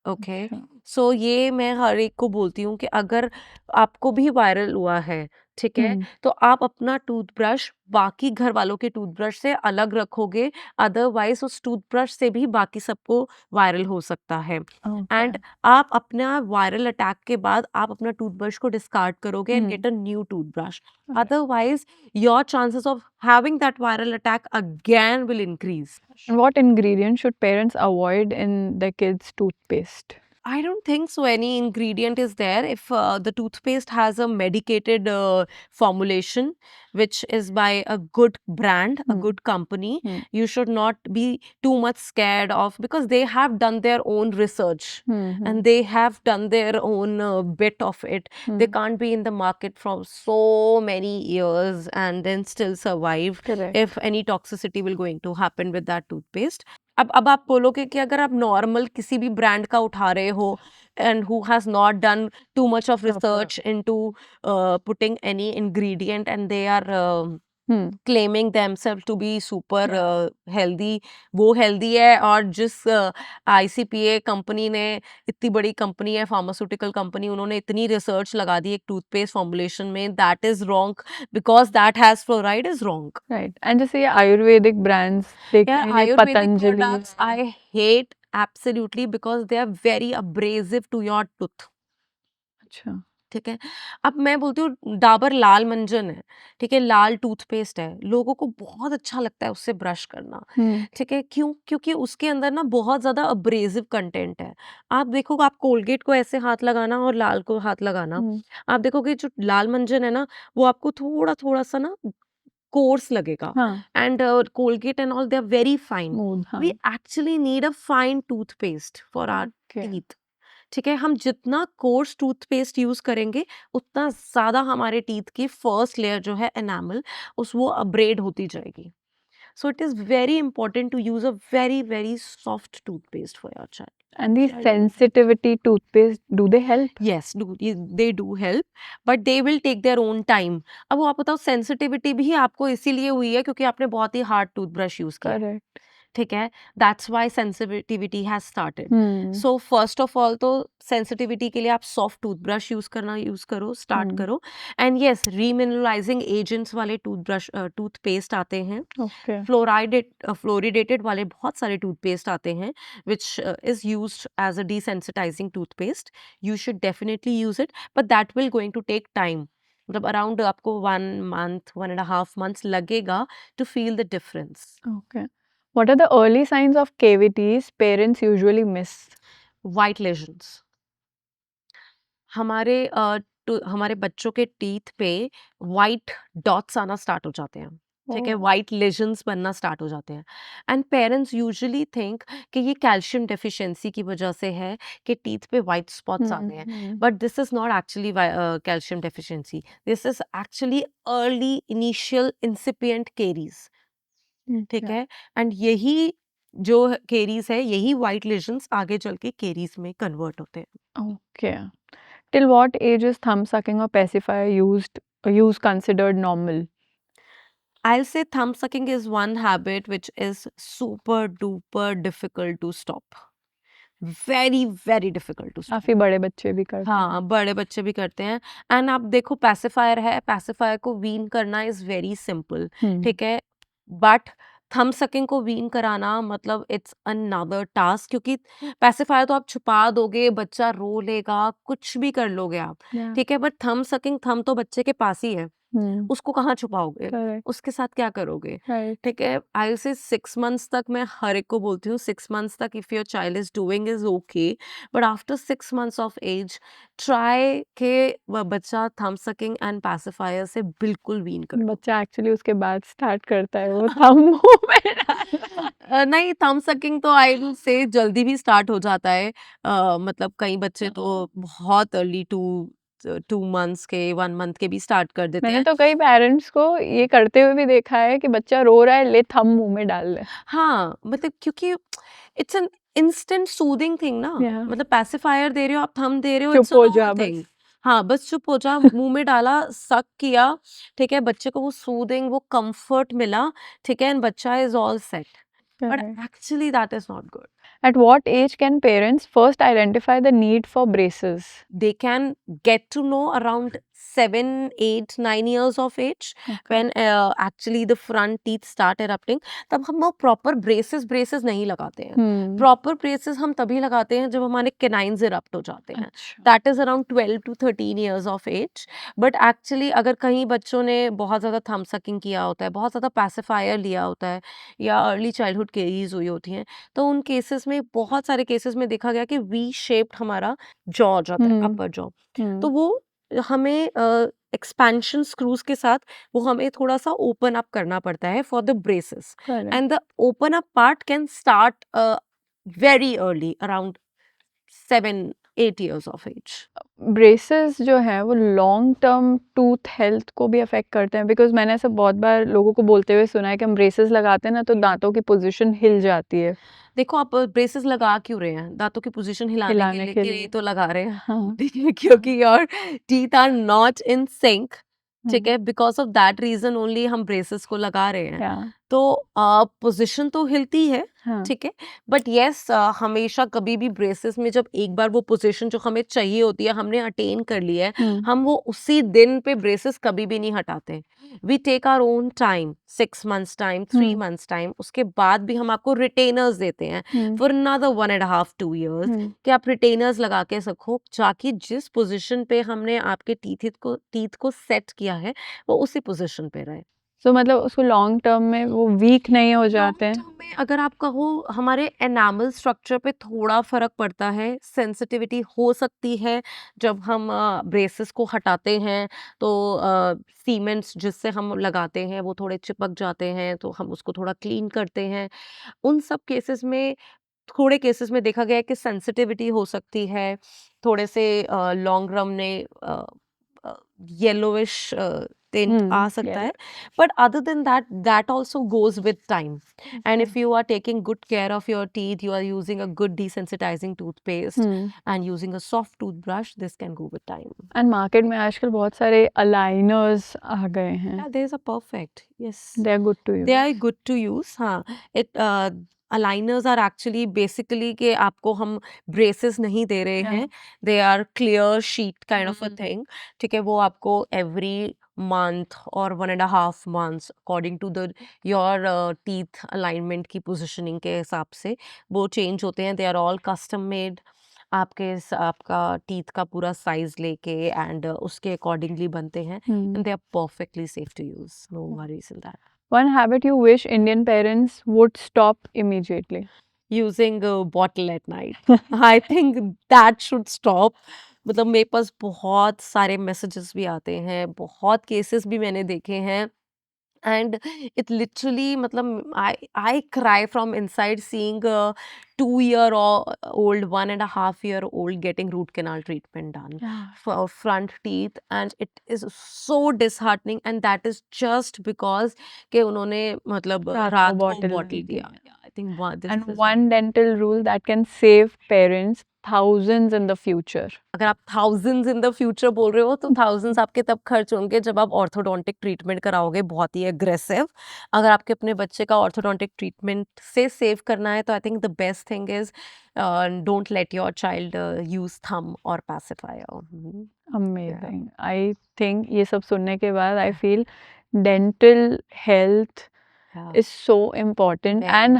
Okay. सो ये मैं हर एक को बोलती हूँ कि अगर आपको भी वायरल हुआ है, ठीक है, तो आप अपना टूथब्रश बाकी घर वालों के टूथब्रश से अलग रखोगे, अदरवाइज उस टूथब्रश से भी बाकी सबको वायरल हो सकता है। ओके। एंड आप अपना वायरल अटैक के बाद आप अपना टूथब्रश को डिस्कार्ड करोगे and hmm. Get a new toothbrush, Alright. otherwise your chances of having that viral attack again will increase. What ingredients should parents avoid in their kids' toothpaste? I don't think so any ingredient is there. If the toothpaste has a medicated formulation, which is by a good brand, a good company, you should not be too much scared of, because they have done their own research and they have done their own bit of it. They can't be in the market for so many years and then still survive Correct. if any toxicity will going to happen with that toothpaste. अब आप बोलोगे कि अगर आप नॉर्मल किसी भी ब्रांड का उठा रहे हो and who has not done too much of research into putting any ingredient and they are claiming themselves to be super healthy, वो healthy है, और जिस ICPA कंपनी ने, इतनी बड़ी कंपनी है फार्मास्यूटिकल कंपनी, उन्होंने इतनी रिसर्च लगा दी एक टूथपेस्ट फॉर्मुलेशन में, that is wrong because that has fluoride is wrong. Right. And जैसे ये आयुर्वेदिक brands देखते Yeah, हैं, ये Ayurvedic Patanjali products I hate absolutely because they are very abrasive to your tooth. अच्छा. ठीक है, अब मैं बोलती हूँ डाबर लाल मंजन है, ठीक है, लाल टूथपेस्ट है, लोगों को बहुत अच्छा लगता है उससे ब्रश करना, ठीक है, क्यों? क्योंकि उसके अंदर ना बहुत ज्यादा अब्रेसिव कंटेंट है. आप देखोगे, आप कोलगेट को ऐसे हाथ लगाना और लाल को हाथ लगाना, आप देखोगे जो लाल मंजन है ना, वो आपको थोड़ा थोड़ा सा ना कोर्स लगेगा. हाँ. And Colgate and all they are very fine. Smooth. हाँ. We actually need a fine toothpaste for our Okay. Teeth. ठीक है, हम जितना कोर्स टूथपेस्ट यूज करेंगे उतना ज्यादा हमारे टीथ की फर्स्ट लेयर जो है एनामल, उस वो अपग्रेड होती जाएगी. So it is very important to use a very very soft toothpaste for your child. And these sensitivity toothpaste, do they help? Yes, they do help, but they will take their own time. अब वो आप बताओ, सेंसिटिविटी भी आपको इसीलिए हुई है क्योंकि आपने बहुत ही हार्ड टूथब्रश यूज किया है. Correct. ठीक है, that's why sensitivity has started. Hmm. So first of all तो सेंसिटिविटी के लिए आप सॉफ्ट टूथब्रश यूज करो, स्टार्ट करो. एंड यस, रीमिनरलाइजिंग एजेंट्स वाले टूथपेस्ट आते हैं, Okay. फ्लोरिडेटेड वाले बहुत सारे टूथपेस्ट आते हैं, which is used as a desensitizing toothpaste. You should definitely use it, but that will going to take time. मतलब अराउंड आपको 1 month, 1.5 months लगेगा to feel the difference. Okay. What are the early signs of cavities parents usually miss? White lesions. हमारे बच्चों के टीथ पे वाइट डॉट्स आना स्टार्ट हो जाते हैं. ठीक है, Oh. वाइट लेजन्स बनना स्टार्ट हो जाते हैं. एंड पेरेंट्स यूजुअली थिंक कि ये कैल्शियम डेफिशिएंसी की वजह से है कि टीथ पे वाइट स्पॉट्स आते हैं, but this is not actually calcium deficiency. This is actually early initial incipient caries. ठीक Okay. है, एंड यही जो केरीज है, यही वाइट लेजन्स आगे चल के केरीज में कन्वर्ट होते हैं. Okay. Till what age is thumb sucking or pacifier use considered normal? I'll say thumb sucking is one habit which is super duper difficult to stop. Very very difficult to stop. काफी बड़े बच्चे भी करते हैं. हाँ, बड़े बच्चे भी करते हैं. एंड आप देखो, पैसिफायर है, पैसिफायर को वीन करना इज वेरी सिंपल. ठीक है, बट थम सकिंग को वीन कराना मतलब इट्स अनदर टास्क, क्योंकि पैसिफायर तो आप छुपा दोगे, बच्चा रो लेगा, कुछ भी कर लोगे आप. Yeah. ठीक है, बट थम सकिंग, थम तो बच्चे के पास ही है, उसको कहाँ छुपाओगे, Correct. उसके साथ क्या करोगे. Right. ठीक है, आई से 6 months तक मैं हर एक को बोलती हूँ, 6 months तक if your child is doing is okay, but after 6 months of age try के बच्चा थम सकिंग एंड पैसिफायर से बिल्कुल वीन कर. बच्चा एक्चुअली उसके बाद स्टार्ट करता है वो थंब मुंह में डालना. नहीं, थम सकिंग तो आई विल से जल्दी भी स्टार्ट हो जाता है. मतलब कई बच्चे तो बहुत अर्ली 2 months के 1 month के भी स्टार्ट कर देते मैंने हैं. तो कई पेरेंट्स को ये करते हुए भी देखा है कि बच्चा रो रहा है, ले थंब मुंह में डाल ले. हाँ, मतलब क्योंकि it's an instant soothing thing ना. Yeah. मतलब पैसिफायर दे रहे हो, आप थंब दे रहे हो, चुप इट्स अ हो नॉर्मल जा थिंग. बस. हाँ, बस चुप हो जा, मुंह में डाला, सक किया, ठीक है, बच्चे को वो सूदिंग, वो कंफर्ट मिला, ठीक है, एंड बच्चा is all set. But Correct. Actually that is not good. At what age can parents first identify the need for braces? They can get to know around 7, 8, 9 years of age when actually the front teeth start erupting. तब हम वो प्रॉपर ब्रेसेस नहीं लगाते हैं. प्रॉपर ब्रेसेस हम तभी लगाते हैं जब हमारे कैनाइन्स इरप्ट हो जाते हैं. That is around 12 to 13 years of age. But actually अगर कहीं बच्चों ने बहुत ज़्यादा थम सकिंग किया होता है, बहुत ज़्यादा पैसिफायर लिया होता है या अर्ली चाइल्डहुड केरीज हुई होती हैं, तो उन केसेस में, बहुत सारे केसेस में देखा गया कि वी शेप्ड हमारा जॉ हो जाता है, अपर जॉ. तो वो हमें एक्सपेंशन स्क्रूज के साथ वो हमें थोड़ा सा ओपन अप करना पड़ता है for the braces. And the open up part can start very early, around 7-8 years of age. Braces जो है वो लॉन्ग टर्म टूथ हेल्थ को भी अफेक्ट करते हैं, बिकॉज मैंने ऐसे बहुत बार लोगों को बोलते हुए सुना है कि हम ब्रेसेस लगाते हैं ना तो दांतों की पोजीशन हिल जाती है. देखो आप ब्रेसेस लगा क्यों रहे हैं? दांतों की पोजीशन हिलाने के लिए तो लगा रहे हैं. हाँ. ठीक है, क्योंकि your teeth are not in sync. ठीक है, because of that reason only हम ब्रेसेस को लगा रहे हैं. तो पोजीशन तो हिलती है. ठीक है, बट येस हमेशा कभी भी ब्रेसेस में जब एक बार वो पोजीशन जो हमें चाहिए होती है हमने अटेन कर लिया है, हम वो उसी दिन पे ब्रेसेस कभी भी नहीं हटाते. We take our own time, 6 months time, 3 months time. उसके बाद भी हम आपको रिटेनर्स देते हैं फॉर another 1.5-2 years कि आप रिटेनर्स लगा के रखो, जाकि जिस पोजीशन पे हमने आपके टीथ को सेट किया है वो उसी पोजीशन पे रहे. तो मतलब उसको लॉन्ग टर्म में वो वीक नहीं हो जाते हैं. लॉन्ग टर्म में अगर आप कहो हमारे एनामल स्ट्रक्चर पे थोड़ा फर्क पड़ता है, सेंसिटिविटी हो सकती है जब हम ब्रेसेस को हटाते हैं, तो सीमेंट्स जिससे हम लगाते हैं वो थोड़े चिपक जाते हैं, तो हम उसको थोड़ा क्लीन करते हैं. उन सब केसेस में, थोड़े केसेस में देखा गया है कि सेंसिटिविटी हो सकती है, थोड़े से लॉन्ग रन में येलोइश टिंट आ सकता है. But other than that also goes with time. And if you are taking good care of your teeth, you are using a good desensitising toothpaste and using a soft toothbrush, this can go with time. And market में आजकल बहुत सारे अलाइनर्स आ गए हैं. They are perfect. Yes, they are good to use. They are good to use. हाँ, it aligners are actually basically कि आपको हम ब्रेसेस नहीं दे रहे हैं, they are clear sheet kind of a thing. ठीक है, वो आपको एवरी मंथ और 1.5 months according to the your teeth alignment की पोजिशनिंग के हिसाब से वो चेंज होते हैं. They are all custom made. आपका टीथ का पूरा साइज लेके एंड उसके अकॉर्डिंगली बनते हैं. And they are perfectly safe to use. No worries in that. One habit you wish Indian parents would stop immediately? Using a bottle at night. I think that should stop. मतलब मेरे पास बहुत सारे मैसेजेस भी आते हैं, बहुत केसेस भी मैंने देखे हैं. And it literally, मतलब I cry from inside seeing a 2-year-old, 1.5-year-old getting root canal treatment done for front teeth, and it is so disheartening. And that is just because कि उन्होंने मतलब रात को bottle दिया. I think one dental rule that can save parents thousands in the future. अगर आप thousands in the future बोल रहे हो तो thousands आपके तब खर्च होंगे जब आप ऑर्थोडोंटिक ट्रीटमेंट कराओगे, बहुत ही एग्रेसिव. अगर आपके अपने बच्चे का ऑर्थोडोंटिक ट्रीटमेंट से सेव करना है तो I think the best thing is don't let your child use thumb और pacifier. Amazing. I think ये सब सुनने के बाद I feel dental health is so important. And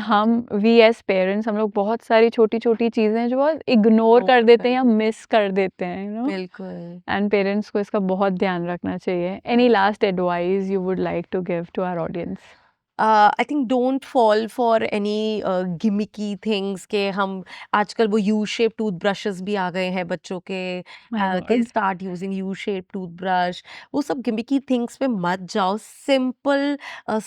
we as parents, हम लोग बहुत सारी छोटी छोटी चीजें जो बहुत इग्नोर कर देते हैं या मिस कर देते हैं, you know? बिल्कुल. And parents को इसका बहुत ध्यान रखना चाहिए. Any last advice you would like to give to our audience? I think don't fall for any gimmicky things के हम आजकल वो U-shaped toothbrushes भी आ गए हैं बच्चों के. They start using U-shaped toothbrush. वो सब gimmicky things पे मत जाओ. Simple,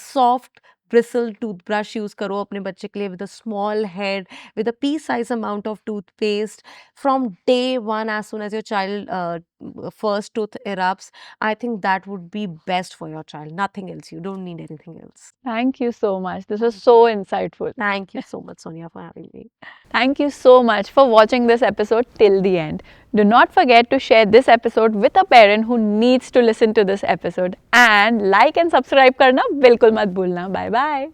soft bristle toothbrush use करो अपने बच्चे के लिए with a small head, with a pea-sized amount of toothpaste. From day one, as soon as your child first tooth erupts, I think that would be best for your child. Nothing else. You don't need anything else. Thank you so much. This was so insightful. Thank you so much, Sonia, for having me. Thank you so much for watching this episode till the end. Do not forget to share this episode with a parent who needs to listen to this episode. And like and subscribe करना बिल्कुल मत भूलना. Bye bye.